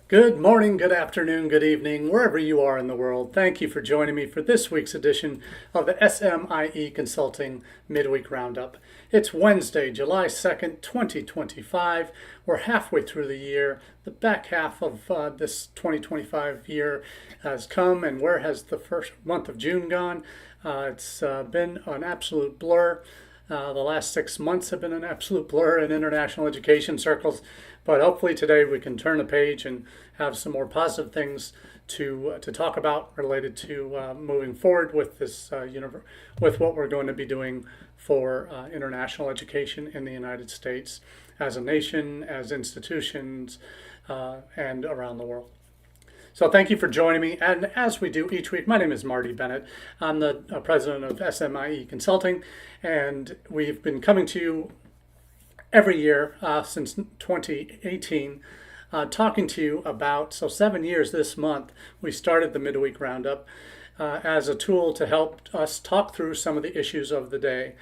Good morning, good afternoon, good evening, wherever you are in the world. Thank you for joining me for this week's edition of the SMIE Consulting Midweek Roundup. It's Wednesday, July 2nd, 2025. We're halfway through the year. The back half of this 2025 year has come, and where has the first month of June gone? It's been an absolute blur. The last 6 months have been an absolute blur in international education circles, but hopefully today we can turn the page and have some more positive things to talk about related to moving forward with this with what we're going to be doing for international education in the United States as a nation, as institutions, and around the world. So thank you for joining me. And as we do each week, my name is Marty Bennett. I'm the president of SMIE Consulting, and we've been coming to you every year since 2018, talking to you about, 7 years this month, we started the Midweek Roundup as a tool to help us talk through some of the issues of the day.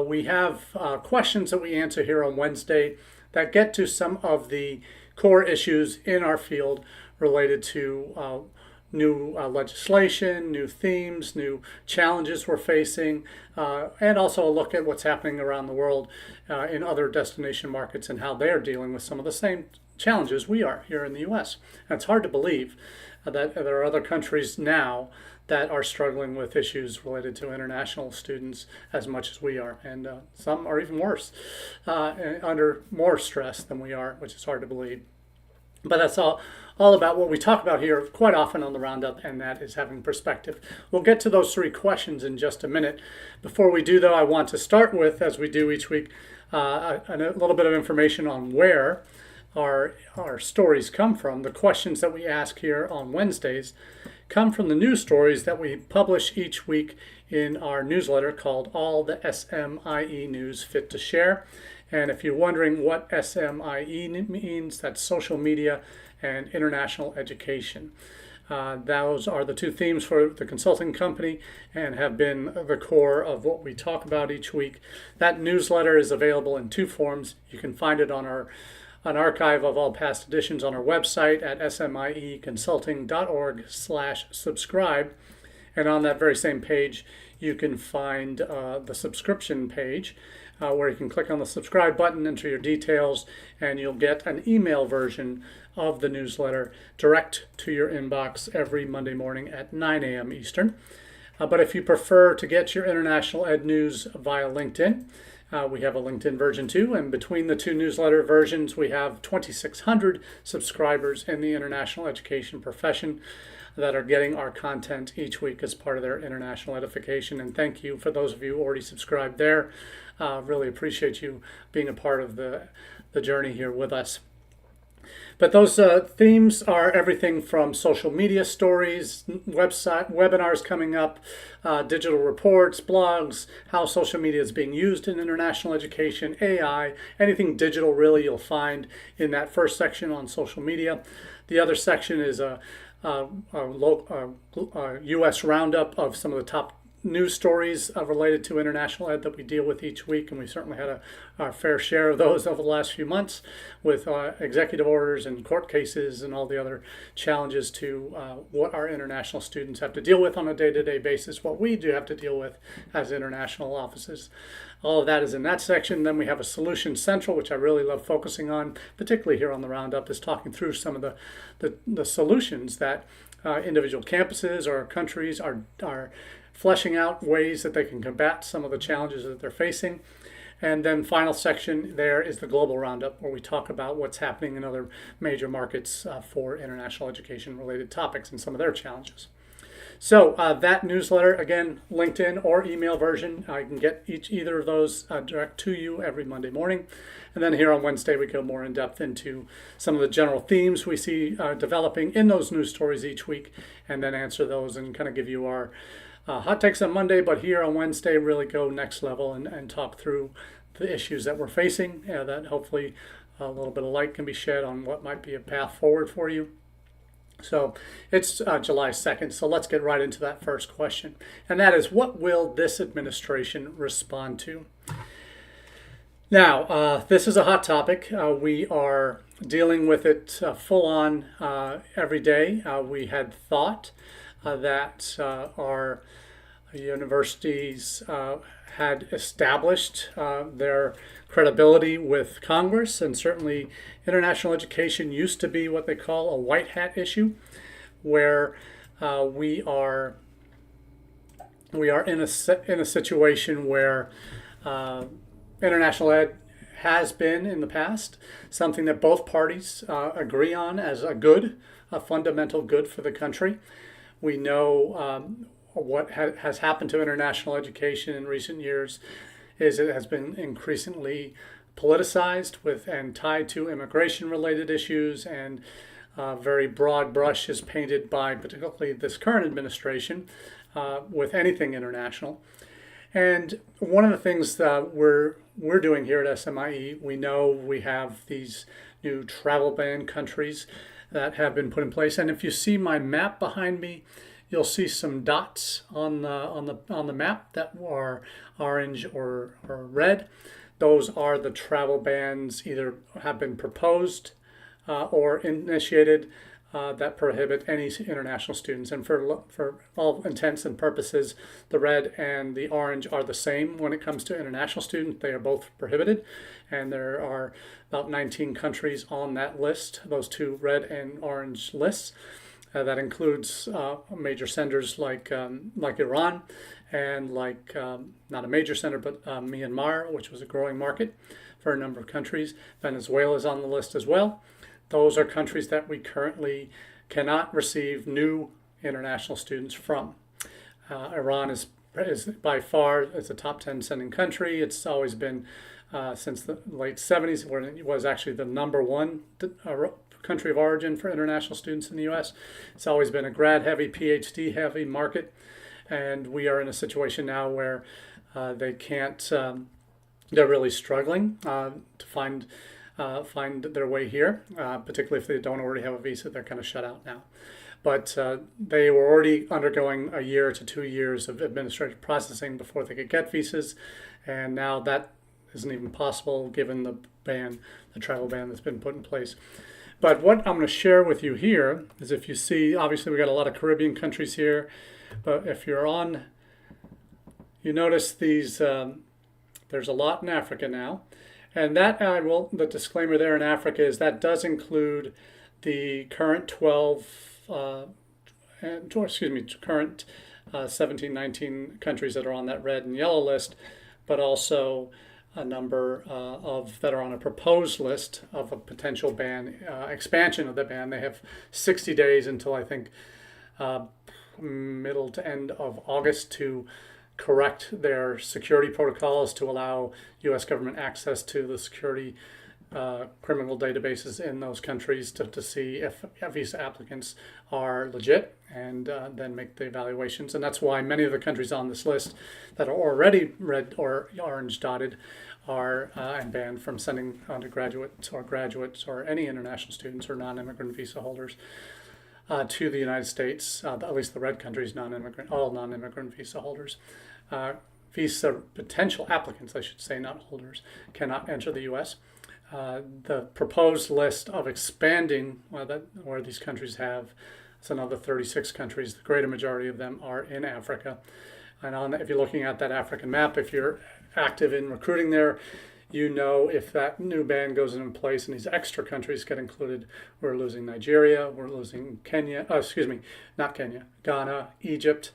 We have questions that we answer here on Wednesday that get to some of the core issues in our field related to new legislation, new themes, new challenges we're facing, and also a look at what's happening around the world in other destination markets and how they're dealing with some of the same challenges we are here in the U.S. And it's hard to believe that there are other countries now that are struggling with issues related to international students as much as we are. And some are even worse, under more stress than we are, which is hard to believe. But that's all about what we talk about here quite often on the Roundup, and that is having perspective. We'll get to those three questions in just a minute. Before we do, though, I want to start with, as we do each week, a little bit of information on where our stories come from. The questions that we ask here on Wednesdays come from the news stories that we publish each week in our newsletter called All the SMIE News Fit to Share. And if you're wondering what SMIE means, that's social media and international education. Those are the two themes for the consulting company and have been the core of what we talk about each week. That newsletter is available in two forms. You can find it on an archive of all past editions on our website at smieconsulting.org/subscribe. And on that very same page, you can find the subscription page where you can click on the subscribe button, enter your details, and you'll get an email version of the newsletter direct to your inbox every Monday morning at 9 a.m. Eastern. But if you prefer to get your international ed news via LinkedIn, we have a LinkedIn version too, and between the two newsletter versions, we have 2,600 subscribers in the international education profession that are getting our content each week as part of their international edification. And thank you for those of you who already subscribed there. Really appreciate you being a part of the journey here with us. But those themes are everything from social media stories, webinars coming up, digital reports, blogs, how social media is being used in international education, AI, anything digital really you'll find in that first section on social media. The other section is a U.S. roundup of some of the top news stories related to international ed that we deal with each week, and we certainly had our fair share of those over the last few months with executive orders and court cases and all the other challenges to what our international students have to deal with on a day-to-day basis, what we do have to deal with as international offices. All of that is in that section. Then we have a Solution Central, which I really love focusing on, particularly here on the Roundup, is talking through some of the solutions that individual campuses or countries are fleshing out ways that they can combat some of the challenges that they're facing. And then final section there is the Global Roundup, where we talk about what's happening in other major markets for international education related topics and some of their challenges. So that newsletter, again, LinkedIn or email version, I can get either of those direct to you every Monday morning. And then here on Wednesday, we go more in depth into some of the general themes we see developing in those news stories each week, and then answer those and kind of give you our hot takes on Monday, but here on Wednesday, really go next level and talk through the issues that we're facing, that hopefully a little bit of light can be shed on what might be a path forward for you. So it's July 2nd, so let's get right into that first question. And that is, what will this administration respond to? Now, this is a hot topic. We are dealing with it full on every day. We had thought that our universities had established their credibility with Congress, and certainly international education used to be what they call a white hat issue, where we are in a situation where international ed has been in the past something that both parties agree on as a fundamental good for the country. We know what has happened to international education in recent years is it has been increasingly politicized and tied to immigration-related issues, and very broad brush is painted by particularly this current administration with anything international. And one of the things that we're doing here at SMIE, we know we have these new travel ban countries that have been put in place. And if you see my map behind me, you'll see some dots on the map that are orange or red. Those are the travel bans either have been proposed or initiated that prohibit any international students. And for all intents and purposes, the red and the orange are the same when it comes to international students. They are both prohibited, and there are about 19 countries on that list, those two red and orange lists. That includes major centers like Iran, and not a major center, but Myanmar, which was a growing market for a number of countries. Venezuela is on the list as well. Those are countries that we currently cannot receive new international students from. Iran is by far it's a top 10 sending country. It's always been since the late 70s, where it was actually the number one country of origin for international students in the U.S. It's always been a grad-heavy, PhD-heavy market, and we are in a situation now where they can't. They're really struggling to find their way here, particularly if they don't already have a visa. They're kind of shut out now. But they were already undergoing a year to 2 years of administrative processing before they could get visas, and now that isn't even possible given the travel ban that's been put in place. But what I'm going to share with you here is, if you see, obviously we got a lot of Caribbean countries here, but if you're on, you notice these, there's a lot in Africa now. And that the disclaimer there in Africa is that does include the current 17, 19 countries that are on that red and yellow list, but also a number that are on a proposed list of a potential ban, expansion of the ban. They have 60 days until I think middle to end of August to correct their security protocols to allow U.S. government access to the security criminal databases in those countries to see if visa applicants are legit, and then make the evaluations. And that's why many of the countries on this list that are already red or orange dotted are and banned from sending undergraduates or graduates or any international students or non-immigrant visa holders to the United States. At least the red countries, all non-immigrant visa holders. Visa potential applicants, I should say, not holders, cannot enter the U.S. The proposed list of expanding where these countries have, it's another 36 countries. The greater majority of them are in Africa. And if you're looking at that African map, if you're active in recruiting there, you know if that new ban goes in place and these extra countries get included, we're losing Nigeria, we're losing Kenya, not Kenya, Ghana, Egypt,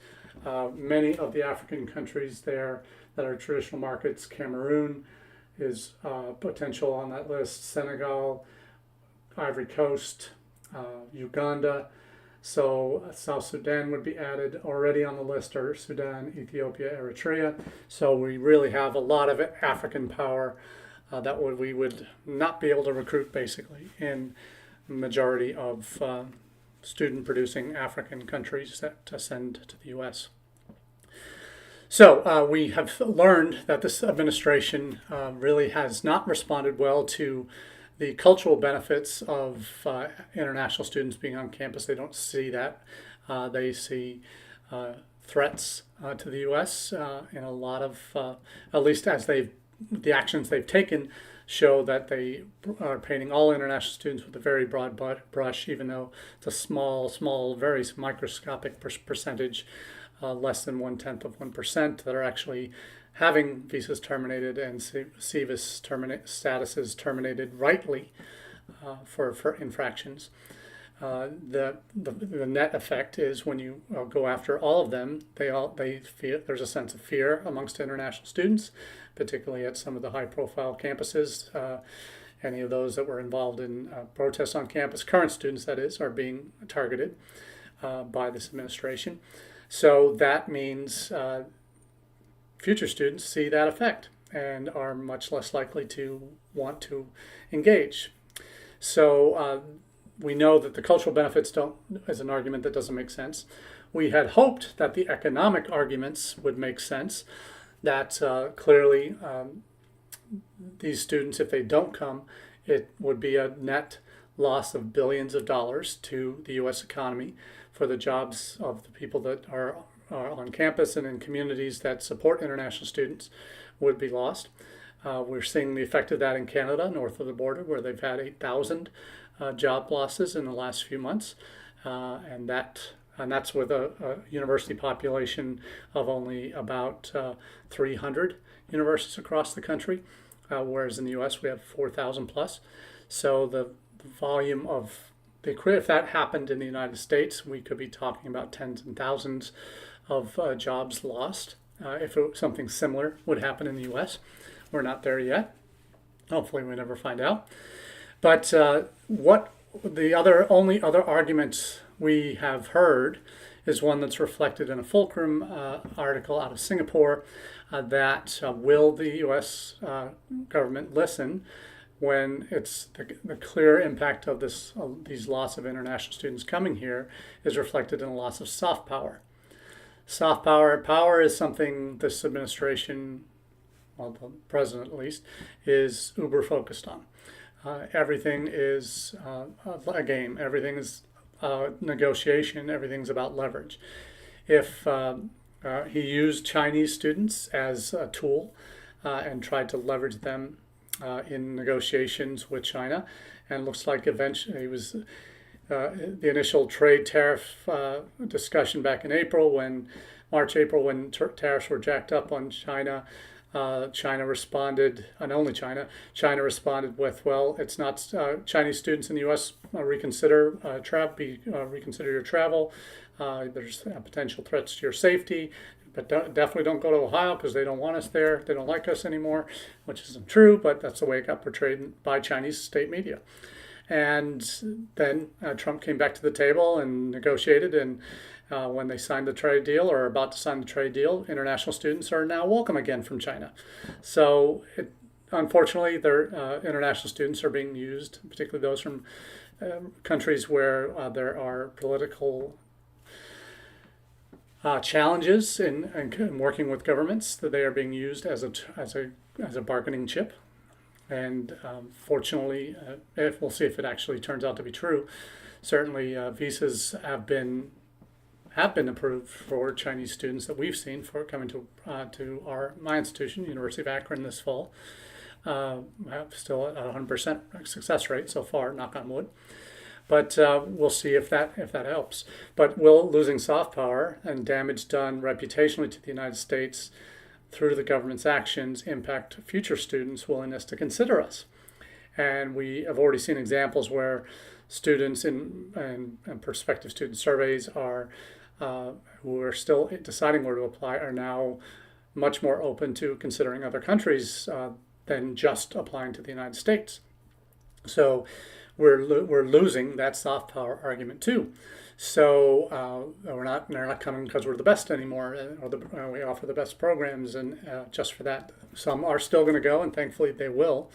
many of the African countries there that are traditional markets. Cameroon is potential on that list, Senegal, Ivory Coast, Uganda. So South Sudan would be added already on the list, or Sudan, Ethiopia, Eritrea. So we really have a lot of African power that we would not be able to recruit basically in the majority of student-producing African countries that send to the U.S. So we have learned that this administration really has not responded well to the cultural benefits of international students being on campus. They don't see that. They see threats to the U.S. in a lot of, at least as they've the actions they've taken show that they are painting all international students with a very broad brush, even though it's a small, very microscopic percentage, less than 1/10 of 1%, that are actually having visas terminated and SEVIS statuses terminated rightly for infractions. The net effect is when you go after all of them, they feel there's a sense of fear amongst international students, particularly at some of the high-profile campuses. Any of those that were involved in protests on campus, current students that is, are being targeted by this administration. So that means future students see that effect and are much less likely to want to engage. So we know that the cultural benefits is an argument that doesn't make sense. We had hoped that the economic arguments would make sense, that clearly these students, if they don't come, it would be a net loss of billions of dollars to the U.S. economy for the jobs of the people that are on campus and in communities that support international students would be lost. We're seeing the effect of that in Canada, north of the border, where they've had 8,000 job losses in the last few months, and that's with a university population of only about 300 universities across the country, whereas in the U.S. we have 4,000 plus. So the volume of if that happened in the United States, we could be talking about tens and thousands of jobs lost. If something similar would happen in the U.S., we're not there yet. Hopefully, we never find out. But what the only other arguments we have heard is one that's reflected in a Fulcrum article out of Singapore, that will the U.S. Government listen when it's the clear impact of these loss of international students coming here is reflected in a loss of soft power. Soft power is something this administration, well, the president at least, is uber focused on. Everything is a game. Everything is negotiation. Everything's about leverage. If he used Chinese students as a tool and tried to leverage them in negotiations with China, and looks like eventually it was the initial trade tariff discussion back in March, April, when tariffs were jacked up on China. China responded, and only China responded with, well, it's not Chinese students in the U.S. Reconsider your travel. There's potential threats to your safety, but definitely don't go to Ohio because they don't want us there. They don't like us anymore, which isn't true, but that's the way it got portrayed by Chinese state media. And then Trump came back to the table and negotiated, and when they signed the trade deal or are about to sign the trade deal, international students are now welcome again from China. So unfortunately, their international students are being used, particularly those from countries where there are political challenges in working with governments, that they are being used as a bargaining chip. And fortunately, we'll see if it actually turns out to be true. Certainly, visas have been approved for Chinese students that we've seen for coming to my institution, University of Akron, this fall. Still at 100% success rate so far, knock on wood. But we'll see if that helps. But will losing soft power and damage done reputationally to the United States through the government's actions impact future students' willingness to consider us? And we have already seen examples where students and prospective student surveys who are still deciding where to apply are now much more open to considering other countries than just applying to the United States. So we're losing that soft power argument too. So they're not coming because we're the best anymore, or we offer the best programs, and just for that, some are still going to go, and thankfully they will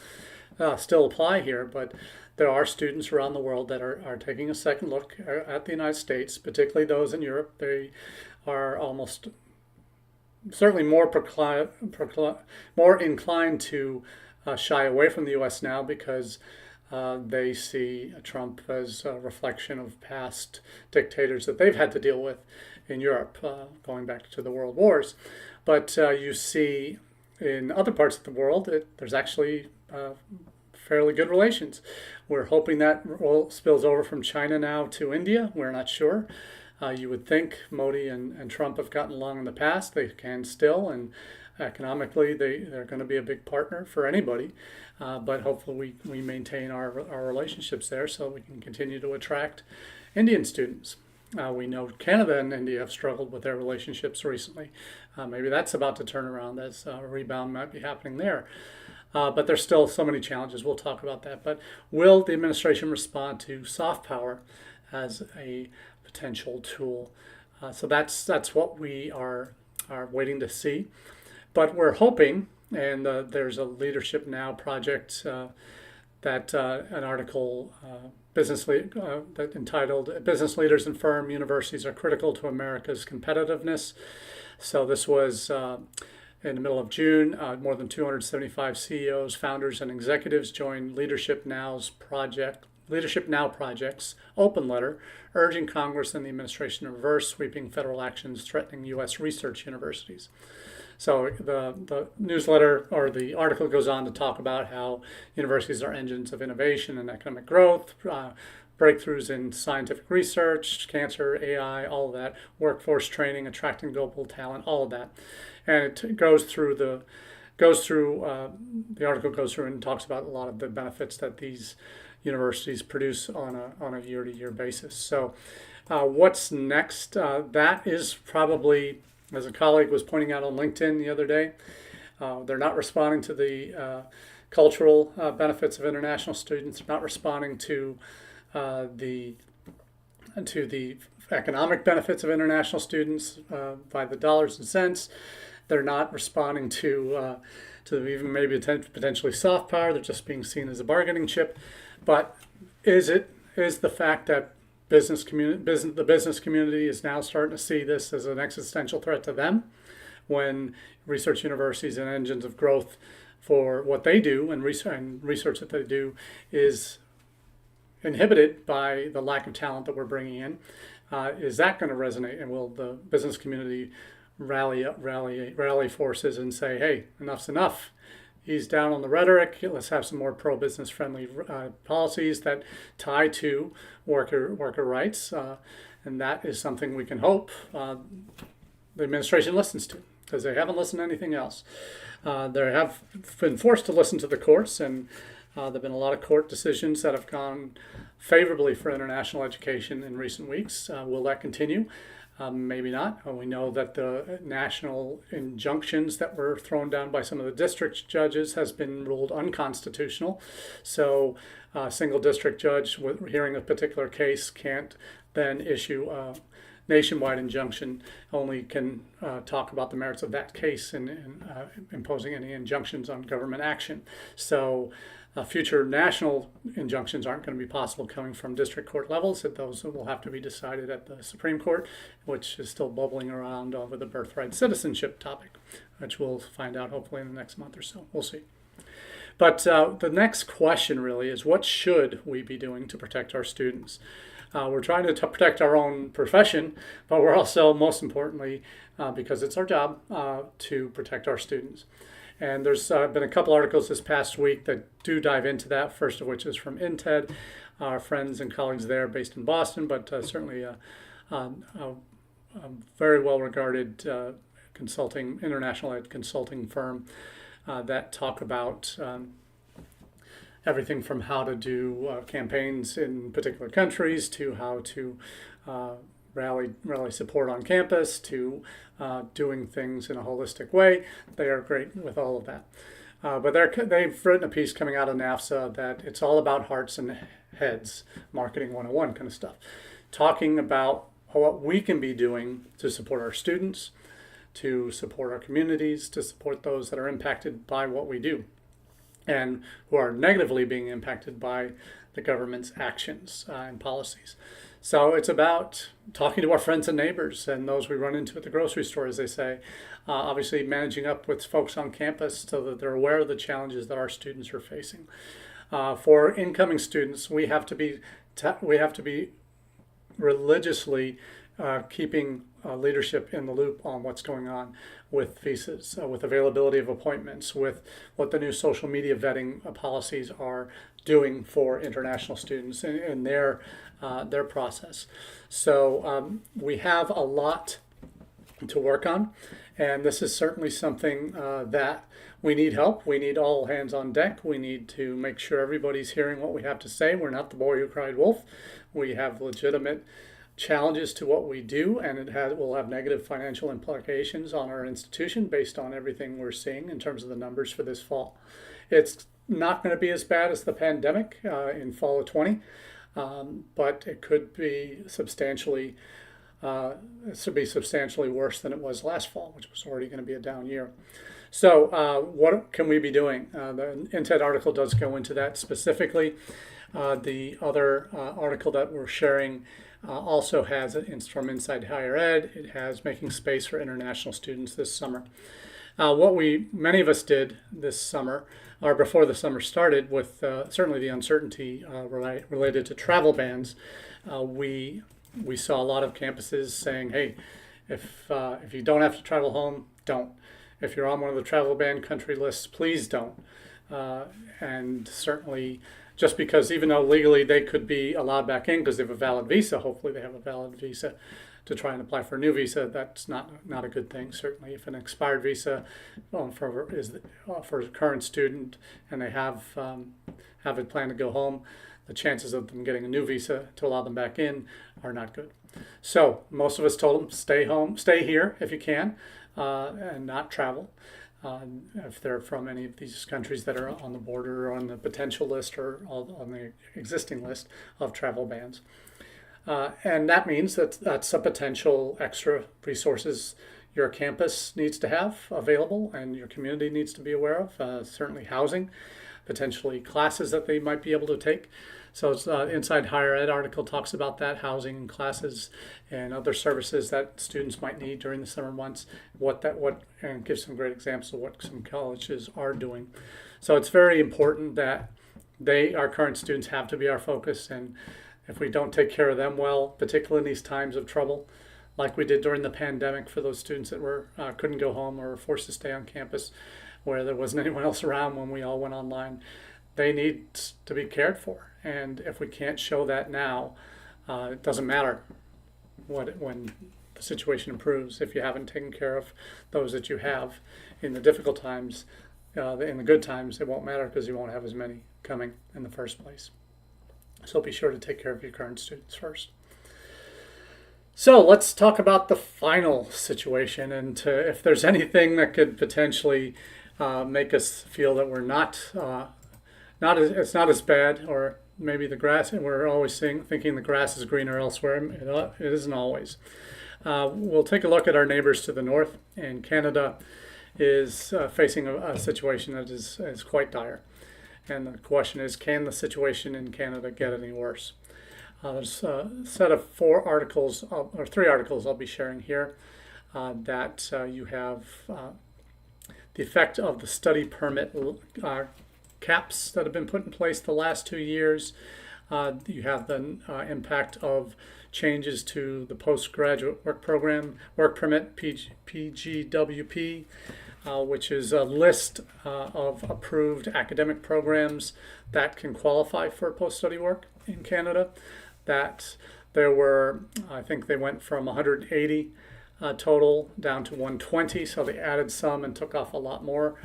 still apply here. But there are students around the world that are taking a second look at the United States, particularly those in Europe. They are almost certainly more inclined to shy away from the U.S. now because they see Trump as a reflection of past dictators that they've had to deal with in Europe, going back to the world wars. But you see in other parts of the world, there's actually fairly good relations. We're hoping that spills over from China now to India. We're not sure. You would think Modi and Trump have gotten along in the past. They can still, and economically they're going to be a big partner for anybody. But hopefully we maintain our relationships there so we can continue to attract Indian students. We know Canada and India have struggled with their relationships recently. Maybe that's about to turn around as a rebound might be happening there. But there's still so many challenges. We'll talk about that. But will the administration respond to soft power as a potential tool? So that's what we are waiting to see. But we're hoping, and there's a Leadership Now project that an article that entitled "Business Leaders and Firm Universities Are Critical to America's Competitiveness." So this was in the middle of June. More than 275 CEOs, founders, and executives joined Leadership Now Project's open letter urging Congress and the administration to reverse sweeping federal actions threatening U.S. research universities. So the newsletter or the article goes on to talk about how universities are engines of innovation and economic growth, breakthroughs in scientific research, cancer, AI, all of that, workforce training, attracting global talent, all of that. And it goes through the article goes through and talks about a lot of the benefits that these universities produce on a year-to-year basis. So what's next? That is probably, as a colleague was pointing out on LinkedIn the other day, they're not responding to the cultural benefits of international students. They're not responding to the economic benefits of international students by the dollars and cents. They're not responding to even maybe potentially soft power. They're just being seen as a bargaining chip. But is the fact that the business community is now starting to see this as an existential threat to them, when research universities and engines of growth for what they do and research that they do is inhibited by the lack of talent that we're bringing in? Is that going to resonate? And will the business community rally forces and say, hey, enough's enough? He's down on the rhetoric. Let's have some more pro-business friendly policies that tie to worker rights. And that is something we can hope the administration listens to, because they haven't listened to anything else. They have been forced to listen to the courts, and there have been a lot of court decisions that have gone favorably for international education in recent weeks. Will that continue? Maybe not. We know that the national injunctions that were thrown down by some of the district judges has been ruled unconstitutional. So a single district judge hearing a particular case can't then issue a nationwide injunction, only can talk about the merits of that case and imposing any injunctions on government action. So future national injunctions aren't going to be possible coming from district court levels. Those will have to be decided at the Supreme Court, which is still bubbling around over the birthright citizenship topic, which we'll find out hopefully in the next month or so. We'll see. But the next question really is, what should we be doing to protect our students? We're trying to protect our own profession, but we're also, most importantly, because it's our job, to protect our students. And there's been a couple articles this past week that do dive into that, first of which is from INTED, our friends and colleagues there based in Boston, but certainly a very well-regarded international ed consulting firm that talk about everything from how to do campaigns in particular countries to how to rally support on campus to doing things in a holistic way. They are great with all of that. But they've written a piece coming out of NAFSA that it's all about hearts and heads, marketing 101 kind of stuff, talking about what we can be doing to support our students, to support our communities, to support those that are impacted by what we do and who are negatively being impacted by the government's actions and policies. So it's about talking to our friends and neighbors and those we run into at the grocery store, as they say. Obviously managing up with folks on campus so that they're aware of the challenges that our students are facing. For incoming students, we have to be religiously keeping leadership in the loop on what's going on with visas, with availability of appointments, with what the new social media vetting policies are doing for international students in their process. So we have a lot to work on, and this is certainly something that we need help. We need all hands on deck. We need to make sure everybody's hearing what we have to say. We're not the boy who cried wolf. We have legitimate challenges to what we do, and will have negative financial implications on our institution based on everything we're seeing in terms of the numbers for this fall. It's not going to be as bad as the pandemic in fall of 20, but it could be substantially worse than it was last fall, which was already going to be a down year. So what can we be doing? The INTED article does go into that specifically. The other article that we're sharing also has it from Inside Higher Ed. It has making space for international students this summer. What many of us did this summer, or before the summer started, with certainly the uncertainty related to travel bans, we saw a lot of campuses saying, hey, if you don't have to travel home, don't. If you're on one of the travel ban country lists, please don't. And certainly, just because even though legally they could be allowed back in because they have a valid visa, hopefully they have a valid visa to try and apply for a new visa, that's not a good thing. Certainly, if an expired visa for a current student and they have a plan to go home, the chances of them getting a new visa to allow them back in are not good. So most of us told them, stay home, stay here if you can, and not travel. If they're from any of these countries that are on the border or on the potential list or on the existing list of travel bans. And that means that's a potential extra resources your campus needs to have available and your community needs to be aware of. Certainly housing, potentially classes that they might be able to take. So it's Inside Higher Ed article talks about that, housing and classes and other services that students might need during the summer months, and gives some great examples of what some colleges are doing. So it's very important that our current students have to be our focus, and if we don't take care of them well, particularly in these times of trouble, like we did during the pandemic for those students that couldn't go home or were forced to stay on campus where there wasn't anyone else around when we all went online, they need to be cared for. And if we can't show that now, it doesn't matter when the situation improves. If you haven't taken care of those that you have in the difficult times, in the good times, it won't matter because you won't have as many coming in the first place. So be sure to take care of your current students first. So let's talk about the final situation, and if there's anything that could potentially make us feel that it's not as bad, or maybe the grass, and we're always thinking the grass is greener elsewhere. It isn't always. We'll take a look at our neighbors to the north, and Canada is facing a situation that is quite dire. And the question is, can the situation in Canada get any worse? There's a set of 3 articles I'll be sharing here that you have the effect of the study permit caps that have been put in place the last 2 years. You have the impact of changes to the postgraduate work permit, PGWP, which is a list of approved academic programs that can qualify for post-study work in Canada. That there were, I think they went from 180 total down to 120, so they added some and took off a lot more.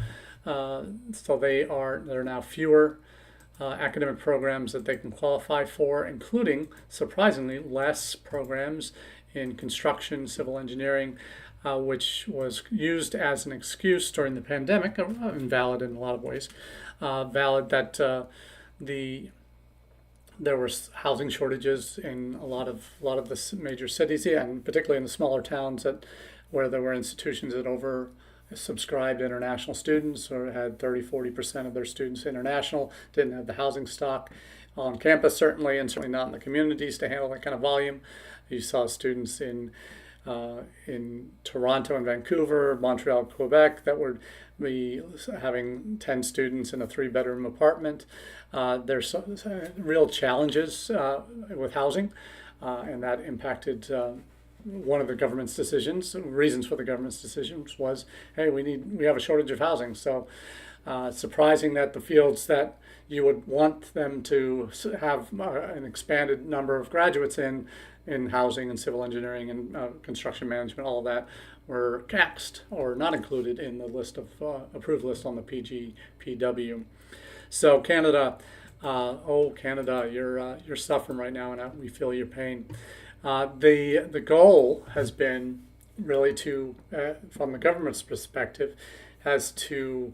So there are now fewer academic programs that they can qualify for, including, surprisingly, less programs in construction, civil engineering, which was used as an excuse during the pandemic, invalid in a lot of ways, valid that there were housing shortages in a lot of the major cities, and particularly in the smaller towns where there were institutions that oversubscribed international students or had 30-40% of their students international, didn't have the housing stock on campus certainly, and certainly not in the communities to handle that kind of volume. You saw students in Toronto and Vancouver, Montreal, Quebec that would be having 10 students in a 3-bedroom apartment. There's real challenges with housing, and that impacted one of the government's reasons for the government's decisions was, hey, we have a shortage of housing. So surprising that the fields that you would want them to have an expanded number of graduates in housing and civil engineering and construction management, all of that, were axed or not included in the list of approved list on the PGPW. So Canada, Canada, you're suffering right now, and we feel your pain. The goal has been really to, from the government's perspective, has to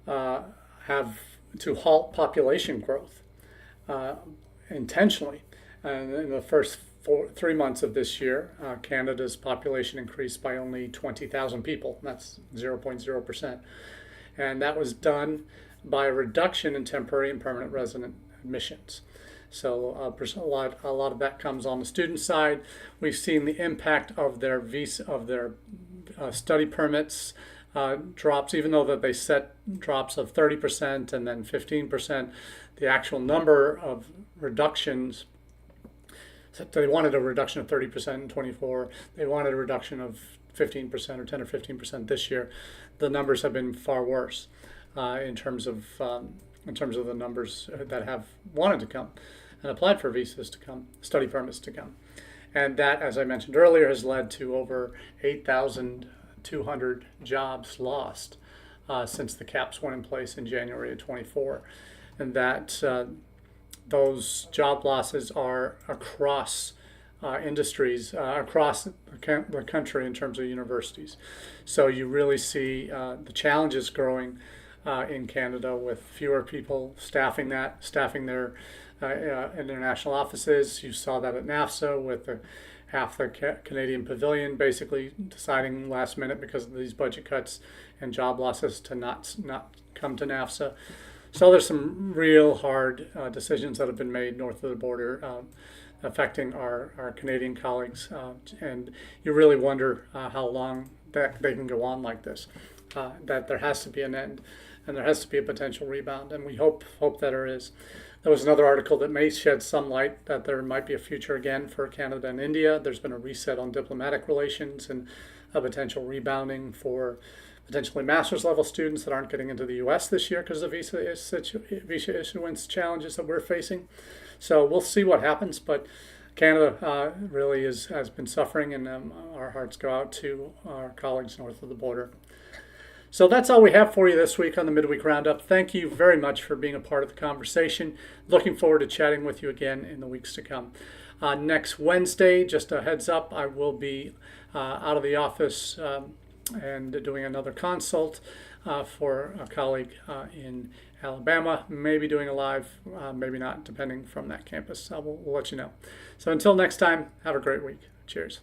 halt population growth intentionally. And in the first 3 months of this year, Canada's population increased by only 20,000 people. That's 0.0%. And that was done by a reduction in temporary and permanent resident admissions. So a lot of that comes on the student side. We've seen the impact of their study permits drops, even though that they set drops of 30% and then 15%. The actual number of reductions, so they wanted a reduction of 30% in 24. They wanted a reduction of 15% or 10 or 15% this year. The numbers have been far worse in terms of the numbers that have wanted to come and applied for visas to come, study permits to come. And that, as I mentioned earlier, has led to over 8,200 jobs lost since the caps went in place in January of 24. And that those job losses are across industries, across the country in terms of universities. So you really see the challenges growing in Canada with fewer people staffing their international offices. You saw that at NAFSA with half the Canadian pavilion basically deciding last minute because of these budget cuts and job losses to not come to NAFSA. So there's some real hard decisions that have been made north of the border affecting our Canadian colleagues, and you really wonder how long that they can go on like this. That there has to be an end, and there has to be a potential rebound, and we hope that there is. There was another article that may shed some light that there might be a future again for Canada and India. There's been a reset on diplomatic relations and a potential rebounding for potentially master's level students that aren't getting into the U.S. this year because of visa issuance challenges that we're facing. So we'll see what happens, but Canada really has been suffering, and our hearts go out to our colleagues north of the border. So that's all we have for you this week on the Midweek Roundup. Thank you very much for being a part of the conversation. Looking forward to chatting with you again in the weeks to come. Next Wednesday, just a heads up, I will be out of the office and doing another consult for a colleague in Alabama. Maybe doing a live, maybe not, depending from that campus. We'll let you know. So until next time, have a great week. Cheers.